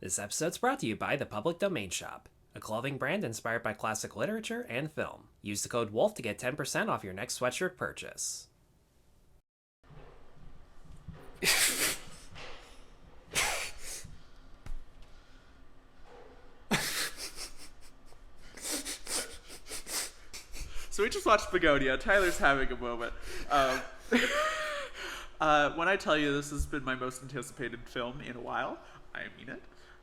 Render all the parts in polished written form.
This episode's brought to you by the Public Domain Shop, a clothing brand inspired by classic literature and film. Use the code WOLFF to get 10% off your next sweatshirt purchase. So we just watched Bugonia. Tyler's having a moment. When I tell you this has been my most anticipated film in a while, I mean it.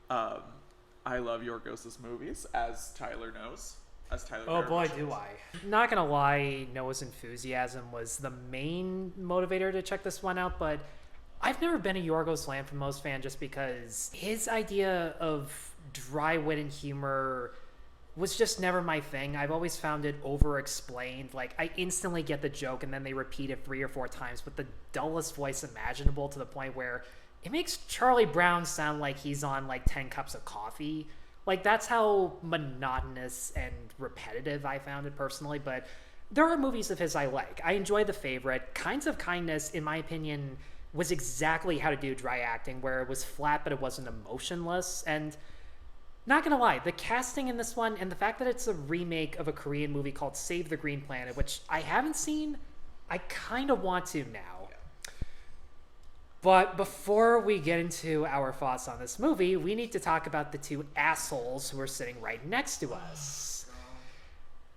I love Yorgos' movies, as Tyler knows. Oh boy, do I. Not gonna lie, Noah's enthusiasm was the main motivator to check this one out, but I've never been a Yorgos Lanthimos fan just because his idea of dry wit and humor was just never my thing. I've always found it over-explained. Like, I instantly get the joke and then they repeat it 3 or 4 times with the dullest voice imaginable, to the point where it makes Charlie Brown sound like he's on like 10 cups of coffee. Like, that's how monotonous and repetitive I found it personally. But there are movies of his I like. I enjoy The Favorite. Kinds of Kindness, in my opinion, was exactly how to do dry acting, where it was flat but it wasn't emotionless. And not gonna lie, the casting in this one and the fact that it's a remake of a Korean movie called Save the Green Planet, which I haven't seen, I kind of want to now. But before we get into our thoughts on this movie, we need to talk about the 2 assholes who are sitting right next to us.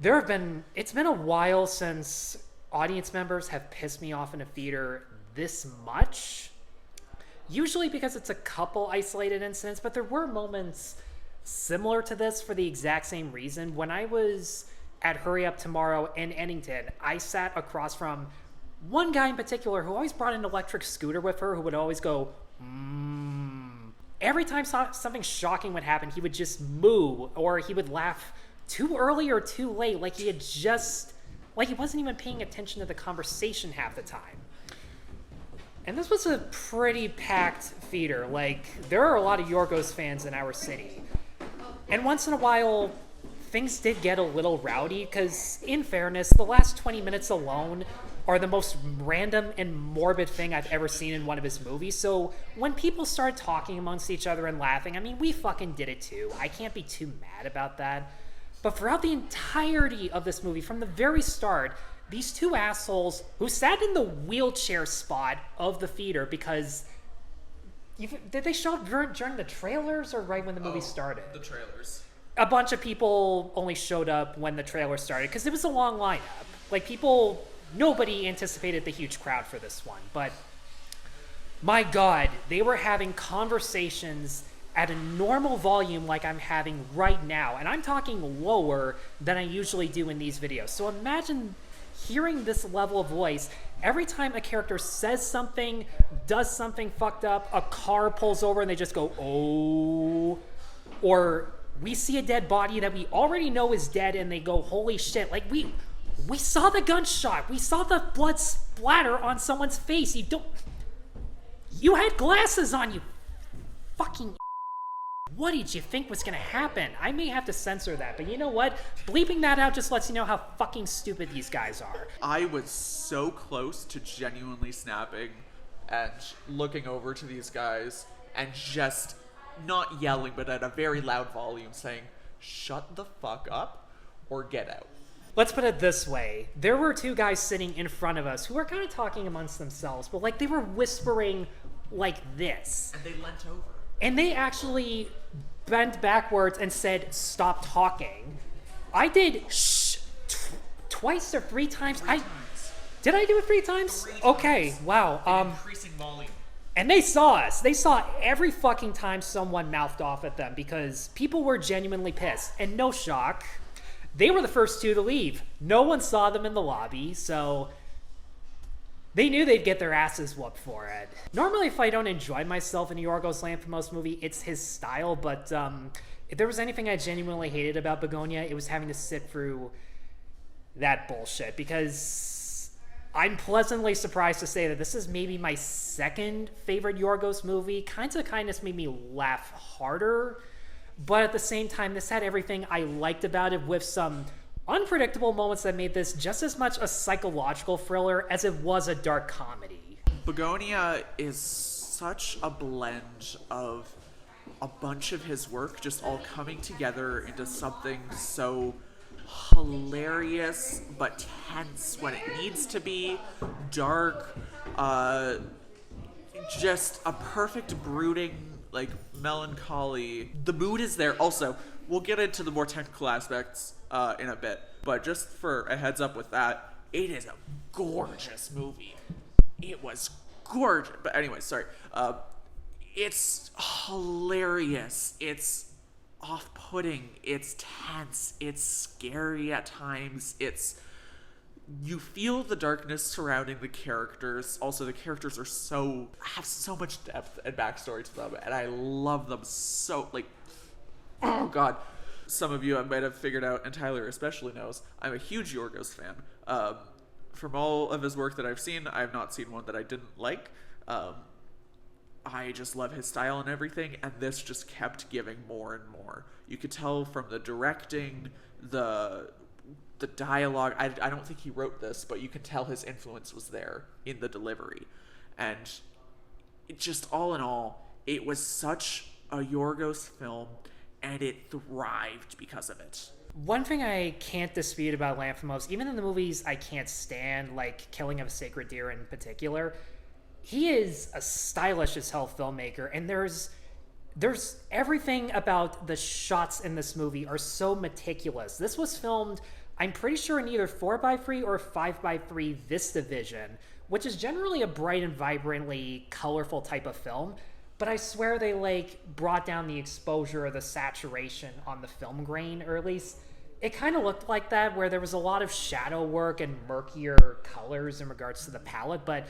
It's been a while since audience members have pissed me off in a theater this much. Usually because it's a couple isolated incidents, but there were moments similar to this for the exact same reason. When I was at Hurry Up Tomorrow in Eddington, I sat across from one guy in particular who always brought an electric scooter with her, who would always go, Every time something shocking would happen, he would just moo, or he would laugh too early or too late, like he wasn't even paying attention to the conversation half the time. And this was a pretty packed theater. Like, there are a lot of Yorgos fans in our city. And once in a while, things did get a little rowdy, because, in fairness, the last 20 minutes alone are the most random and morbid thing I've ever seen in one of his movies. So when people start talking amongst each other and laughing, I mean, we fucking did it too. I can't be too mad about that. But throughout the entirety of this movie, from the very start, these 2 assholes who sat in the wheelchair spot of the theater because... Did they show up during the trailers or right when the movie started? The trailers. A bunch of people only showed up when the trailer started because it was a long lineup. Like, nobody anticipated the huge crowd for this one. But my God, they were having conversations at a normal volume like I'm having right now. And I'm talking lower than I usually do in these videos. So imagine hearing this level of voice every time a character says something, does something fucked up, a car pulls over and they just go, oh, or we see a dead body that we already know is dead and they go, holy shit. Like, we saw the gunshot, we saw the blood splatter on someone's face. You had glasses on, you fucking. What did you think was gonna happen? I may have to censor that, but you know what? Bleeping that out just lets you know how fucking stupid these guys are. I was so close to genuinely snapping and looking over to these guys and just not yelling, but at a very loud volume saying, shut the fuck up or get out. Let's put it this way. There were 2 guys sitting in front of us who were kind of talking amongst themselves, but like they were whispering like this. And they leant over. And they actually bent backwards and said, stop talking. I did twice or 3 times. Did I do it 3 times? 3 times. Okay, wow. Increasing volume. And they saw us. They saw every fucking time someone mouthed off at them because people were genuinely pissed. And no shock, they were the first 2 to leave. No one saw them in the lobby, so they knew they'd get their asses whooped for it. Normally, if I don't enjoy myself in a Yorgos Lanthimos movie, it's his style, but if there was anything I genuinely hated about Bugonia, it was having to sit through that bullshit, because I'm pleasantly surprised to say that this is maybe my 2nd favorite Yorgos movie. Kinds of Kindness made me laugh harder, but at the same time, this had everything I liked about it, with some unpredictable moments that made this just as much a psychological thriller as it was a dark comedy. Bugonia is such a blend of a bunch of his work just all coming together into something so hilarious but tense when it needs to be, dark, just a perfect brooding, like, melancholy. The mood is there. Also, we'll get into the more technical aspects in a bit, but just for a heads up with that, it is a gorgeous movie. It was gorgeous. But anyway, sorry. It's hilarious. It's off-putting. It's tense. It's scary at times. You feel the darkness surrounding the characters. Also, the characters have so much depth and backstory to them, and I love them so, like, oh god. Some of you I might have figured out, and Tyler especially knows, I'm a huge Yorgos fan. From all of his work that I've seen, I have not seen one that I didn't like. I just love his style and everything, and this just kept giving more and more. You could tell from the directing, the dialogue. I don't think he wrote this, but you can tell his influence was there in the delivery. And it just, all in all, it was such a Yorgos film, and it thrived because of it. One thing I can't dispute about Lanthimos, even in the movies I can't stand, like Killing of a Sacred Deer in particular, he is a stylish as hell filmmaker, and there's everything about the shots in this movie are so meticulous. This was filmed, I'm pretty sure, in either 4x3 or 5x3 VistaVision, which is generally a bright and vibrantly colorful type of film, but I swear they, like, brought down the exposure or the saturation on the film grain, or at least it kind of looked like that, where there was a lot of shadow work and murkier colors in regards to the palette, but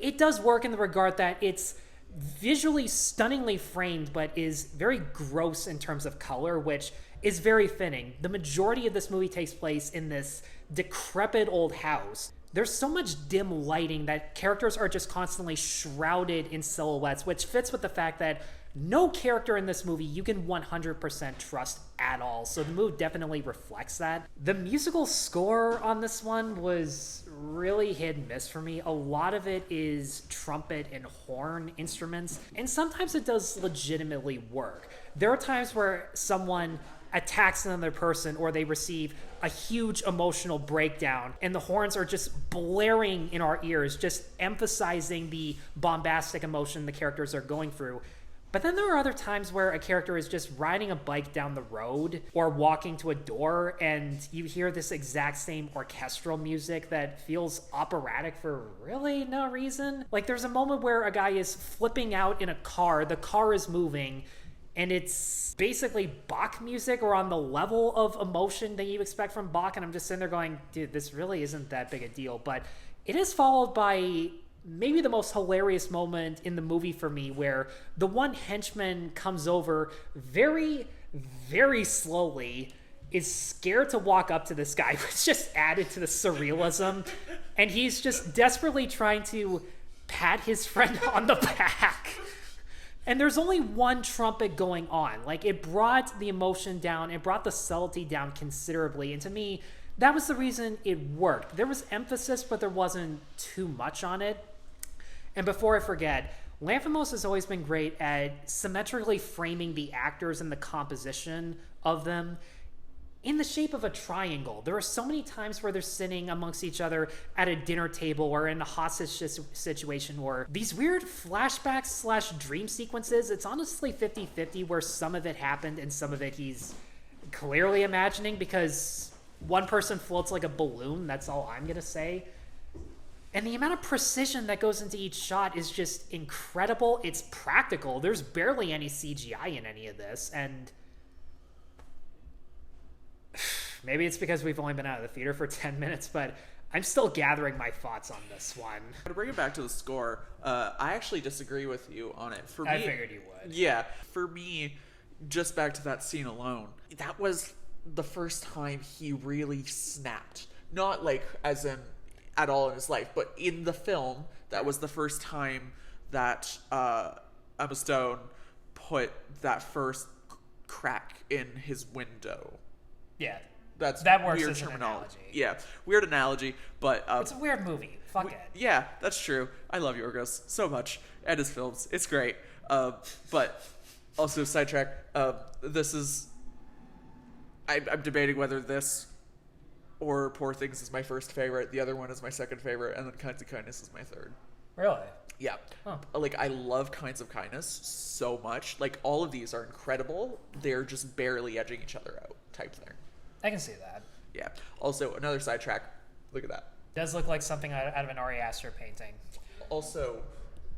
it does work in the regard that it's visually stunningly framed, but is very gross in terms of color, which is very fitting. The majority of this movie takes place in this decrepit old house. There's so much dim lighting that characters are just constantly shrouded in silhouettes, which fits with the fact that no character in this movie you can 100% trust at all. So the movie definitely reflects that. The musical score on this one was really hit and miss for me. A lot of it is trumpet and horn instruments, and sometimes it does legitimately work. There are times where someone attacks another person or they receive a huge emotional breakdown and the horns are just blaring in our ears, just emphasizing the bombastic emotion the characters are going through. But then there are other times where a character is just riding a bike down the road or walking to a door, and you hear this exact same orchestral music that feels operatic for really no reason. Like, there's a moment where a guy is flipping out in a car, the car is moving, and it's basically Bach music, or on the level of emotion that you expect from Bach, and I'm just sitting there going, dude, this really isn't that big a deal. But it is followed by maybe the most hilarious moment in the movie for me, where the one henchman comes over very, very slowly, is scared to walk up to this guy, which just added to the surrealism, and he's just desperately trying to pat his friend on the back. And there's only one trumpet going on. Like, it brought the emotion down, it brought the subtlety down considerably, and to me, that was the reason it worked. There was emphasis, but there wasn't too much on it. And before I forget, Lanthimos has always been great at symmetrically framing the actors and the composition of them in the shape of a triangle. There are so many times where they're sitting amongst each other at a dinner table or in a hostage situation, or these weird flashbacks / dream sequences. It's honestly 50-50 where some of it happened and some of it he's clearly imagining, because one person floats like a balloon. That's all I'm going to say. And the amount of precision that goes into each shot is just incredible. It's practical. There's barely any CGI in any of this. And maybe it's because we've only been out of the theater for 10 minutes, but I'm still gathering my thoughts on this one. To bring it back to the score, I actually disagree with you on it. For me, I figured you would. Yeah. For me, just back to that scene alone, that was the first time he really snapped. Not like as in at all in his life, but in the film, that was the first time that Emma Stone put that first crack in his window. Yeah. That works weird as terminology. an analogy. Yeah, weird analogy, but it's a weird movie. Fuck it. Yeah, that's true. I love Yorgos so much and his films. It's great. But Also, sidetrack. This is. I'm debating whether this or Poor Things is my first favorite. The other one is my second favorite, and then Kinds of Kindness is my third. Really? Yeah. Huh. Like, I love Kinds of Kindness so much. Like, all of these are incredible. They're just barely edging each other out type thing. I can see that. Yeah. Also, another sidetrack. Look at that. Does look like something out of an Ari Aster painting. Also,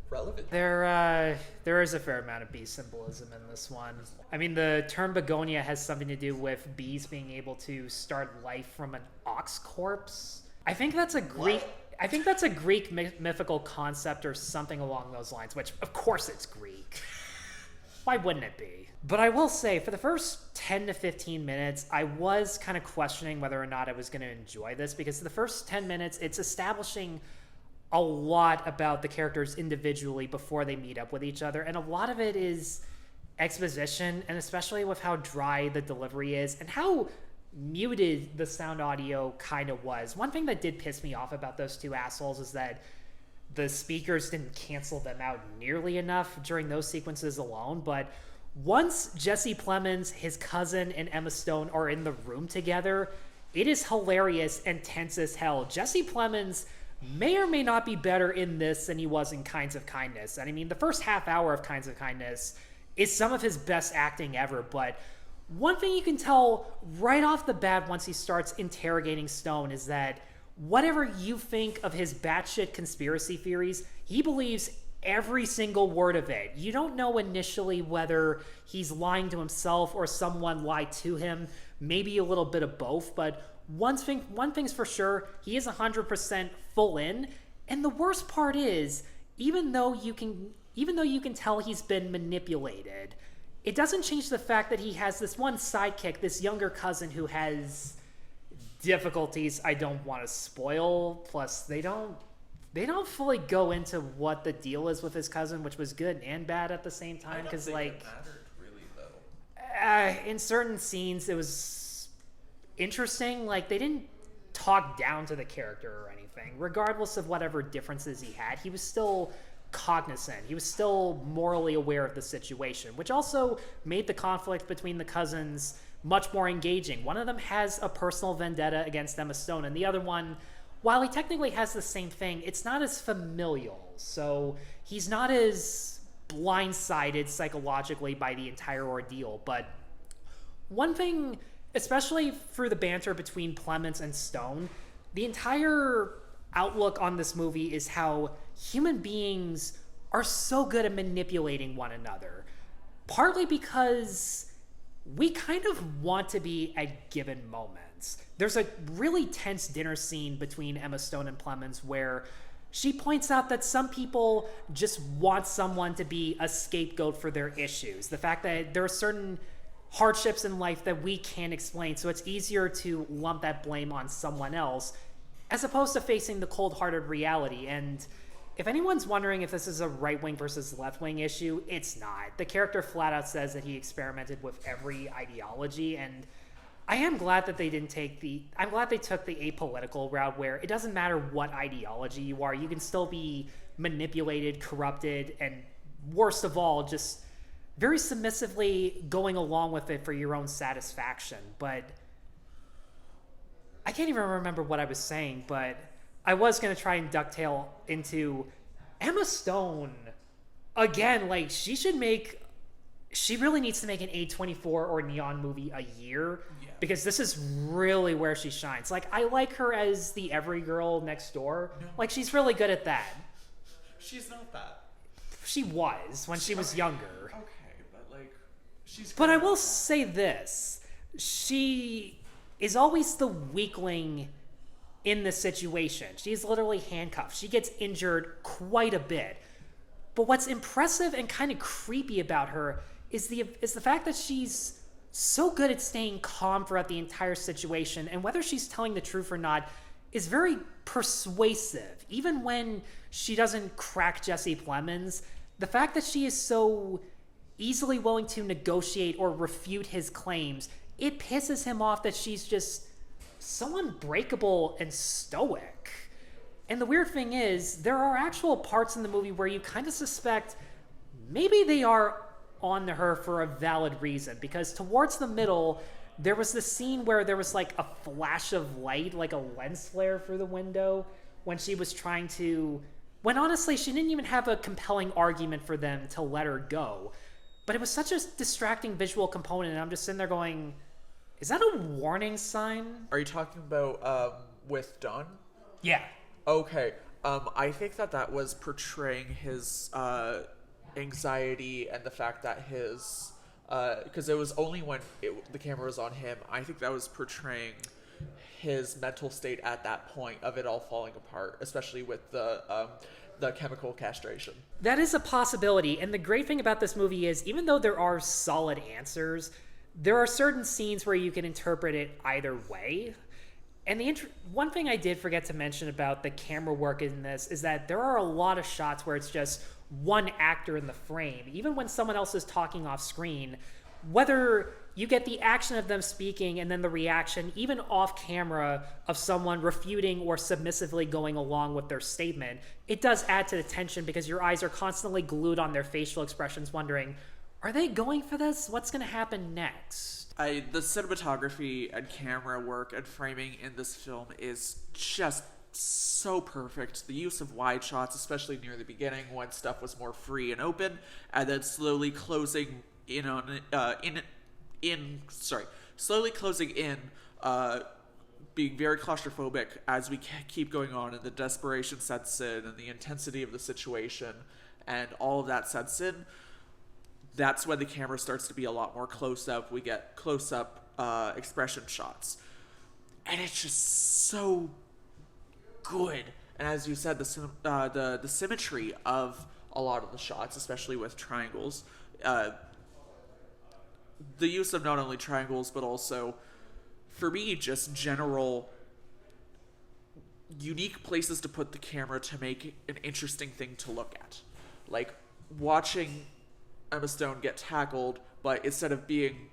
relevant. There is a fair amount of bee symbolism in this one. I mean, the term Bugonia has something to do with bees being able to start life from an ox corpse. I think that's a Greek. What? I think that's a Greek mythical concept or something along those lines. Which, of course, it's Greek. Why wouldn't it be? But I will say, for the first 10 to 15 minutes, I was kind of questioning whether or not I was going to enjoy this, because the first 10 minutes, it's establishing a lot about the characters individually before they meet up with each other, and a lot of it is exposition, and especially with how dry the delivery is and how muted the sound audio kind of was. One thing that did piss me off about those two assholes is that the speakers didn't cancel them out nearly enough during those sequences alone. But once Jesse Plemons, his cousin, and Emma Stone are in the room together, it is hilarious and tense as hell. Jesse Plemons may or may not be better in this than he was in Kinds of Kindness. And I mean, the first half hour of Kinds of Kindness is some of his best acting ever, but one thing you can tell right off the bat once he starts interrogating Stone is that whatever you think of his batshit conspiracy theories, he believes every single word of it. You don't know initially whether he's lying to himself or someone lied to him, maybe a little bit of both, but one thing's for sure, he is 100% full in. And the worst part is, even though you can tell he's been manipulated, it doesn't change the fact that he has this one sidekick, this younger cousin who has difficulties I don't want to spoil. Plus, they don't fully go into what the deal is with his cousin, which was good and bad at the same time. Because, like, it mattered really, though. In certain scenes, it was interesting. Like, they didn't talk down to the character or anything. Regardless of whatever differences he had, he was still cognizant. He was still morally aware of the situation, which also made the conflict between the cousins much more engaging. One of them has a personal vendetta against Emma Stone, and the other one, while he technically has the same thing, it's not as familial. So he's not as blindsided psychologically by the entire ordeal. But one thing, especially through the banter between Plemons and Stone, the entire outlook on this movie is how human beings are so good at manipulating one another. Partly because we kind of want to be at given moments. There's a really tense dinner scene between Emma Stone and Plemons where she points out that some people just want someone to be a scapegoat for their issues. The fact that there are certain hardships in life that we can't explain, so it's easier to lump that blame on someone else as opposed to facing the cold-hearted reality. And if anyone's wondering if this is a right-wing versus left-wing issue, it's not. The character flat out says that he experimented with every ideology, and I am glad that they didn't take I'm glad they took the apolitical route where it doesn't matter what ideology you are, you can still be manipulated, corrupted, and worst of all, just very submissively going along with it for your own satisfaction. But I can't even remember what I was saying, but I was going to try and ducktail into Emma Stone. Again, like, she really needs to make an A24 or Neon movie a year, because this is really where she shines. Like, I like her as the every girl next door. No. Like, she's really good at that. She's not that. She was when she was younger. Okay, but, like, she's... But I will say this. She is always the weakling in this situation. She's literally handcuffed. She gets injured quite a bit. But what's impressive and kind of creepy about her is the fact that she's so good at staying calm throughout the entire situation, and whether she's telling the truth or not is very persuasive. Even when she doesn't crack Jesse Plemons, the fact that she is so easily willing to negotiate or refute his claims, it pisses him off that she's just so unbreakable and stoic. And the weird thing is, there are actual parts in the movie where you kind of suspect maybe they are on her for a valid reason, because towards the middle, there was this scene where there was like a flash of light, like a lens flare through the window, when she was trying to... When honestly, she didn't even have a compelling argument for them to let her go. But it was such a distracting visual component, and I'm just sitting there going, is that a warning sign? Are you talking about with Dunn? Yeah. Okay. I think that was portraying his anxiety and the fact that his... because it was only when the camera was on him, I think that was portraying his mental state at that point of it all falling apart, especially with the chemical castration. That is a possibility, and the great thing about this movie is, even though there are solid answers, there are certain scenes where you can interpret it either way. And one thing I did forget to mention about the camera work in this is that there are a lot of shots where it's just one actor in the frame. Even when someone else is talking off screen, whether you get the action of them speaking and then the reaction, even off camera, of someone refuting or submissively going along with their statement, it does add to the tension because your eyes are constantly glued on their facial expressions, wondering, are they going for this? What's going to happen next? The cinematography and camera work and framing in this film is just so perfect. The use of wide shots, especially near the beginning when stuff was more free and open, and then slowly closing slowly closing in, being very claustrophobic as we keep going on, and the desperation sets in, and the intensity of the situation, and all of that sets in. That's when the camera starts to be a lot more close-up. We get close-up expression shots. And it's just so good. And as you said, the symmetry of a lot of the shots, especially with triangles, the use of not only triangles, but also, for me, just general unique places to put the camera to make an interesting thing to look at. Like, watching Emma Stone get tackled, but instead of being,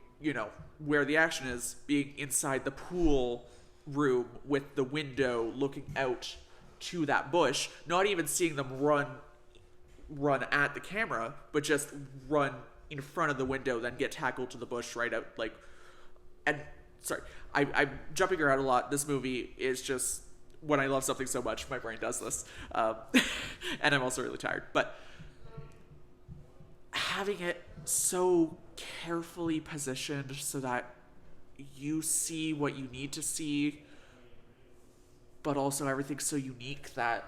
where the action is, being inside the pool room with the window looking out to that bush, not even seeing them run at the camera, but just run in front of the window, then get tackled to the bush right out, I'm jumping around a lot. This movie is just, when I love something so much, my brain does this. And I'm also really tired, but having it so carefully positioned so that you see what you need to see, but also everything's so unique that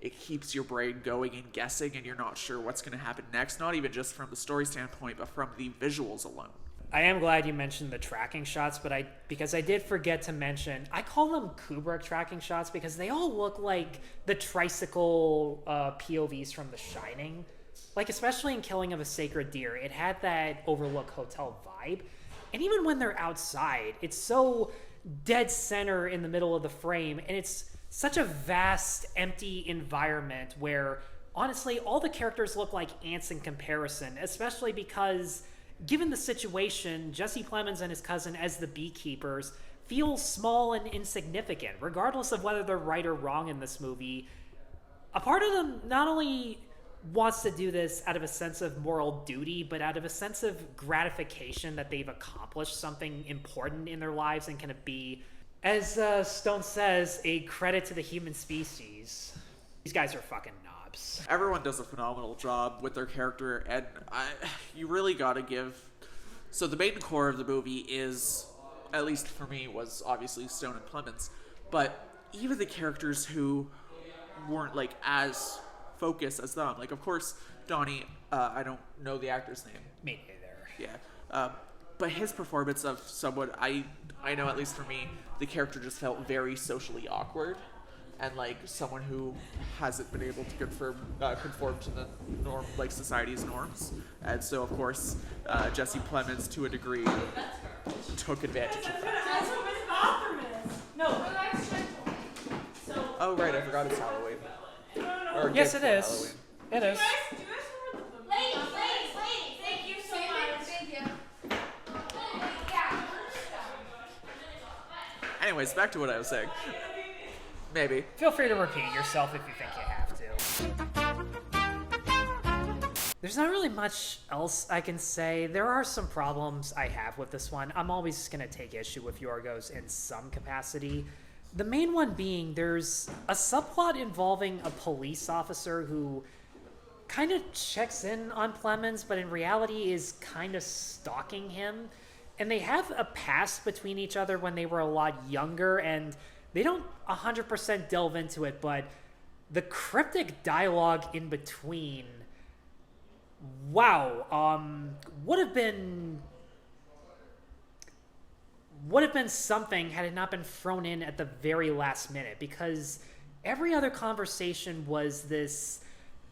it keeps your brain going and guessing, and you're not sure what's going to happen next, not even just from the story standpoint, but from the visuals alone. I am glad you mentioned the tracking shots, because I did forget to mention, I call them Kubrick tracking shots because they all look like the tricycle POVs from The Shining. Like, especially in Killing of a Sacred Deer, it had that Overlook Hotel vibe. And even when they're outside, it's so dead center in the middle of the frame, and it's such a vast, empty environment where, honestly, all the characters look like ants in comparison, especially because, given the situation, Jesse Plemons and his cousin as the beekeepers feel small and insignificant, regardless of whether they're right or wrong in this movie. A part of them not only wants to do this out of a sense of moral duty, but out of a sense of gratification that they've accomplished something important in their lives and can be, as Stone says, a credit to the human species. These guys are fucking knobs. Everyone does a phenomenal job with their character, and you really gotta give... So the main core of the movie is, at least for me, was obviously Stone and Plemons, but even the characters who weren't, as focused as them. Of course, Donnie, I don't know the actor's name. Me neither. Yeah. But his performance of someone, I know, at least for me, the character just felt very socially awkward, and someone who hasn't been able to conform to the norm, society's norms. And so, of course, Jesse Plemons, to a degree, took advantage of that. That's what his bathroom is. No, but that's gentle. So. Oh right, I forgot it's Halloween. Or Yes, it is. Halloween. It is. Do you guys remember the ladies, thank you so much. Thank you. Anyways, back to what I was saying. Maybe. Feel free to repeat yourself if you think you have to. There's not really much else I can say. There are some problems I have with this one. I'm always going to take issue with Yorgos in some capacity. The main one being there's a subplot involving a police officer who kind of checks in on Plemons, but in reality is kind of stalking him. And they have a past between each other when they were a lot younger, and they don't 100% delve into it, but the cryptic dialogue in between, wow, would have been something had it not been thrown in at the very last minute, because every other conversation was this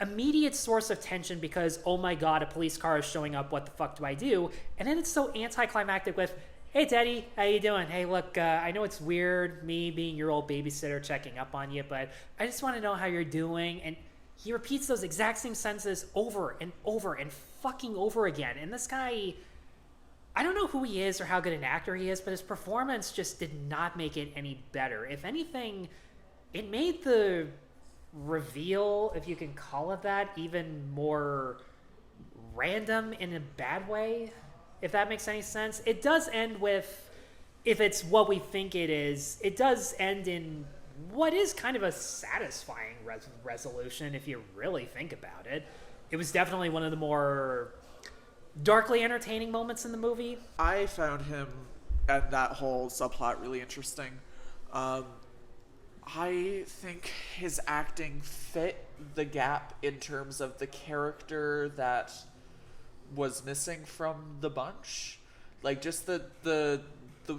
immediate source of tension because, oh my god, a police car is showing up, what the fuck do I do? And then it's so anticlimactic with, hey Teddy, how you doing? Hey look, I know it's weird me being your old babysitter checking up on you, but I just want to know how you're doing. And he repeats those exact same sentences over and over and fucking over again. And this guy, I don't know who he is or how good an actor he is, but his performance just did not make it any better. If anything, it made the reveal, if you can call it that, even more random in a bad way, if that makes any sense. It does end with, if it's what we think it is, it does end in what is kind of a satisfying resolution if you really think about it. It was definitely one of the more darkly entertaining moments in the movie. I found him and that whole subplot really interesting. I think his acting fit the gap in terms of the character that was missing from the bunch. Like, just the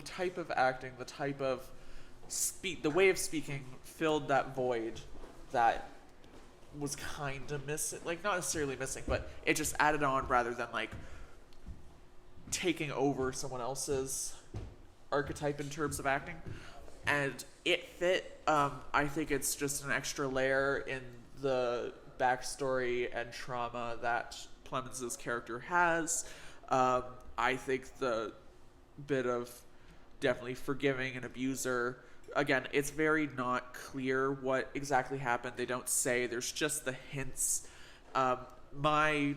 type of acting, the type of the way of speaking filled that void that was kind of missing. Like, not necessarily missing, but it just added on rather than, like, taking over someone else's archetype in terms of acting. And it fit. I think it's just an extra layer in the backstory and trauma that Plemons' character has. I think the bit of definitely forgiving an abuser, again, it's very not clear what exactly happened. They don't say. There's just the hints. My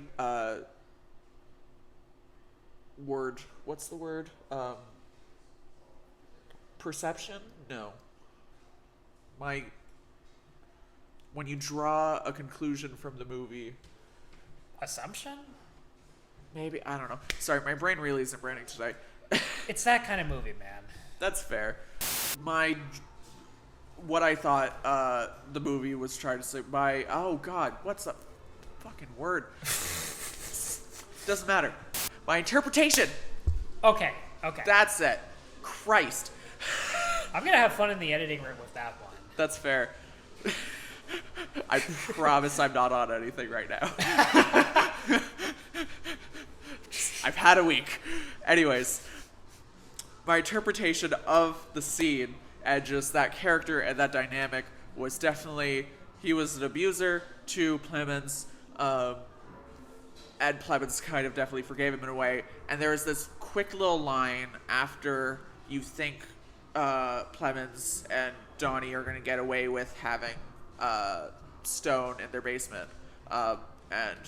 word, what's the word? Perception? No. When you draw a conclusion from the movie. Assumption? Maybe, I don't know. Sorry, my brain really isn't branding today. It's that kind of movie, man. That's fair. What I thought the movie was trying to say, oh god, what's the fucking word? Doesn't matter. My interpretation! Okay. That's it. Christ. I'm gonna have fun in the editing room with that one. That's fair. I promise I'm not on anything right now. I've had a week. Anyways, my interpretation of the scene and just that character and that dynamic was definitely, he was an abuser to Plemons, and Plemons kind of definitely forgave him in a way. And there was this quick little line after you think Plemons and Donnie are going to get away with having Stone in their basement. And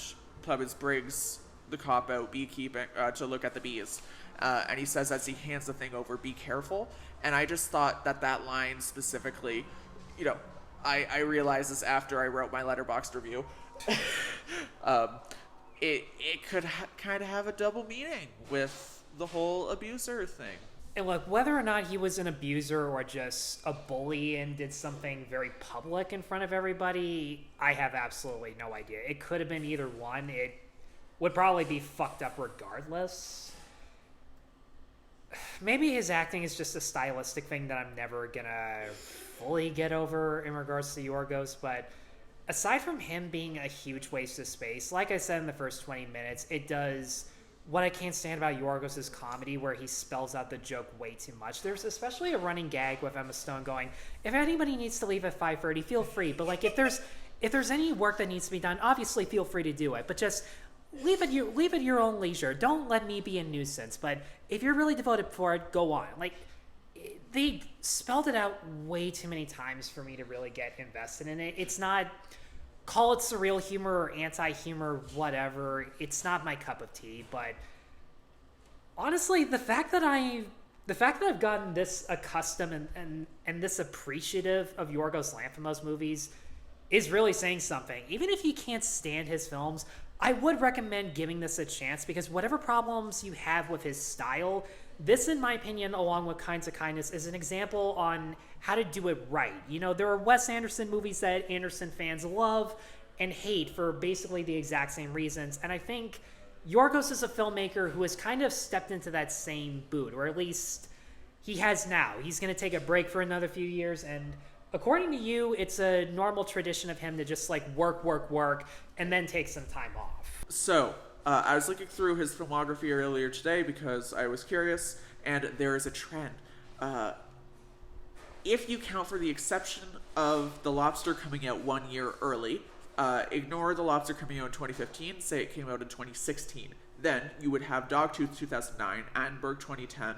Plemons brings the cop out beekeeping to look at the bees. And he says as he hands the thing over, be careful. And I just thought that line specifically, I realized this after I wrote my Letterboxd review. It could kind of have a double meaning with the whole abuser thing. And look, whether or not he was an abuser or just a bully and did something very public in front of everybody, I have absolutely no idea. It could have been either one. It would probably be fucked up regardless. Maybe his acting is just a stylistic thing that I'm never gonna fully get over in regards to Yorgos, but aside from him being a huge waste of space, like I said in the first 20 minutes, it does what I can't stand about Yorgos' comedy, where he spells out the joke way too much. There's especially a running gag with Emma Stone going, if anybody needs to leave at 5:30, feel free. But like, if there's any work that needs to be done, obviously feel free to do it. But just leave at your own leisure. Don't let me be a nuisance. But if you're really devoted for it, go on. Like, they spelled it out way too many times for me to really get invested in it. It's not call it surreal humor or anti-humor, whatever. It's not my cup of tea, but honestly, the fact that I've gotten this accustomed and this appreciative of Yorgos Lanthimos movies is really saying something. Even if you can't stand his films, I would recommend giving this a chance, because whatever problems you have with his style, this, in my opinion, along with Kinds of Kindness, is an example on how to do it right. You know, there are Wes Anderson movies that Anderson fans love and hate for basically the exact same reasons, and I think Yorgos is a filmmaker who has kind of stepped into that same boot, or at least he has now. He's going to take a break for another few years, and according to you, it's a normal tradition of him to just like work, and then take some time off. So, I was looking through his filmography earlier today because I was curious, and there is a trend. If you count for the exception of The Lobster coming out 1 year early, ignore The Lobster coming out in 2015, say it came out in 2016. Then you would have Dogtooth 2009, Attenberg 2010,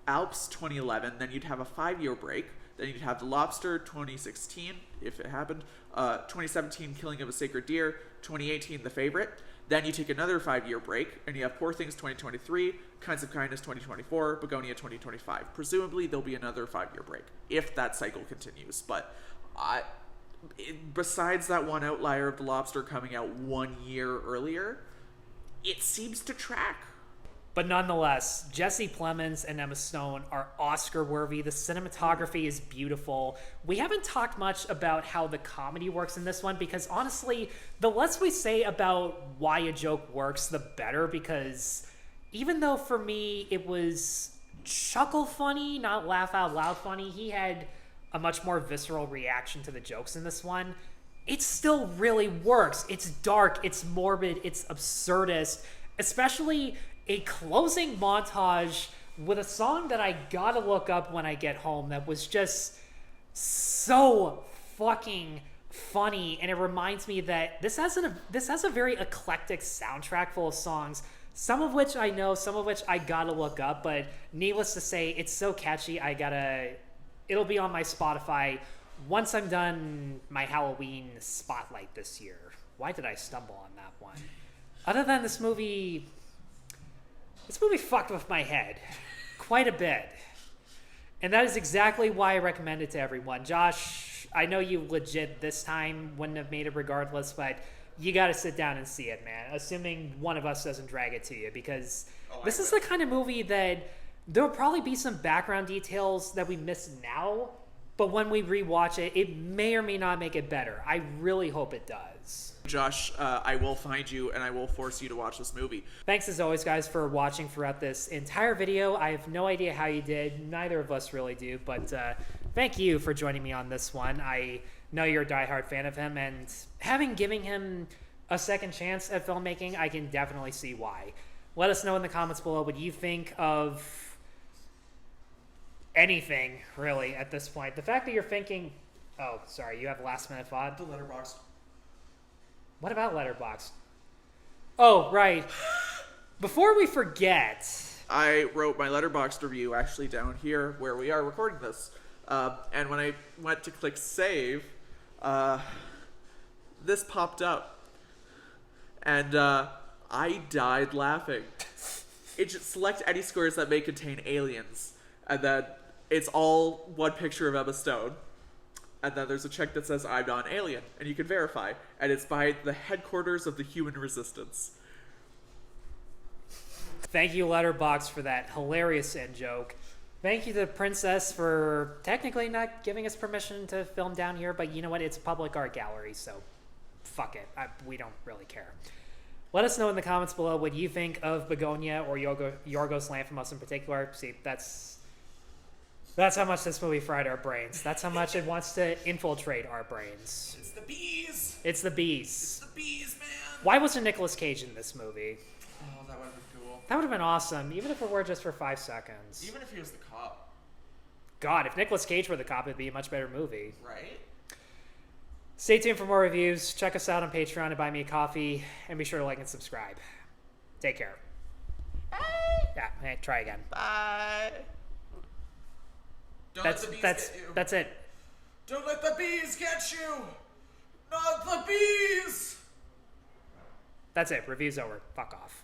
Alps 2011, then you'd have a 5-year break. Then you'd have The Lobster 2016, if it happened, 2017, Killing of a Sacred Deer, 2018, The Favorite. Then you take another 5-year break, and you have Poor Things 2023, Kinds of Kindness 2024, Bugonia 2025. Presumably, there'll be another 5-year break, if that cycle continues. But besides that one outlier of The Lobster coming out 1 year earlier, it seems to track. But nonetheless, Jesse Plemons and Emma Stone are Oscar-worthy. The cinematography is beautiful. We haven't talked much about how the comedy works in this one, because honestly, the less we say about why a joke works, the better, because even though for me it was chuckle funny, not laugh out loud funny, he had a much more visceral reaction to the jokes in this one. It still really works. It's dark, it's morbid, it's absurdist, especially a closing montage with a song that I gotta look up when I get home that was just so fucking funny, and it reminds me that this has a very eclectic soundtrack full of songs, some of which I know, some of which I gotta look up, but needless to say, it's so catchy, it'll be on my Spotify once I'm done my Halloween spotlight this year. Why did I stumble on that one? Other than this movie fucked with my head quite a bit. And that is exactly why I recommend it to everyone. Josh, I know you legit this time wouldn't have made it regardless, but you got to sit down and see it, man. Assuming one of us doesn't drag it to you, because this is the kind of movie that there'll probably be some background details that we miss now, but when we rewatch it, it may or may not make it better. I really hope it does. Josh, I will find you and I will force you to watch this movie. Thanks as always, guys, for watching throughout this entire video. I have no idea how you did. Neither of us really do, but thank you for joining me on this one. I know you're a diehard fan of him, and giving him a second chance at filmmaking, I can definitely see why. Let us know in the comments below what you think of anything, really, at this point. The fact that you're thinking... Oh, sorry, you have last-minute thought? The Letterboxd. What about Letterboxd? Oh, right. Before we forget... I wrote my Letterboxd review actually down here where we are recording this. And when I went to click save, this popped up. And I died laughing. It just select any scores that may contain aliens. And then it's all one picture of Emma Stone. And then there's a check that says, I'm not an alien. And you can verify. And it's by the headquarters of the human resistance. Thank you, Letterboxd, for that hilarious in-joke. Thank you to Princess for technically not giving us permission to film down here. But you know what? It's a public art gallery, so fuck it. We don't really care. Let us know in the comments below what you think of Bugonia or Yorgos Lanthimos in particular. See, that's how much this movie fried our brains. That's how much it wants to infiltrate our brains. It's the bees! It's the bees. It's the bees, man! Why wasn't Nicolas Cage in this movie? Oh, that would have been cool. That would have been awesome, even if it were just for 5 seconds. Even if he was the cop. God, if Nicolas Cage were the cop, it'd be a much better movie. Right? Stay tuned for more reviews. Check us out on Patreon and Buy Me a Coffee. And be sure to like and subscribe. Take care. Bye! Yeah, hey, try again. Bye! Don't let the bees get you. That's it. Don't let the bees get you! Not the bees! That's it. Review's over. Fuck off.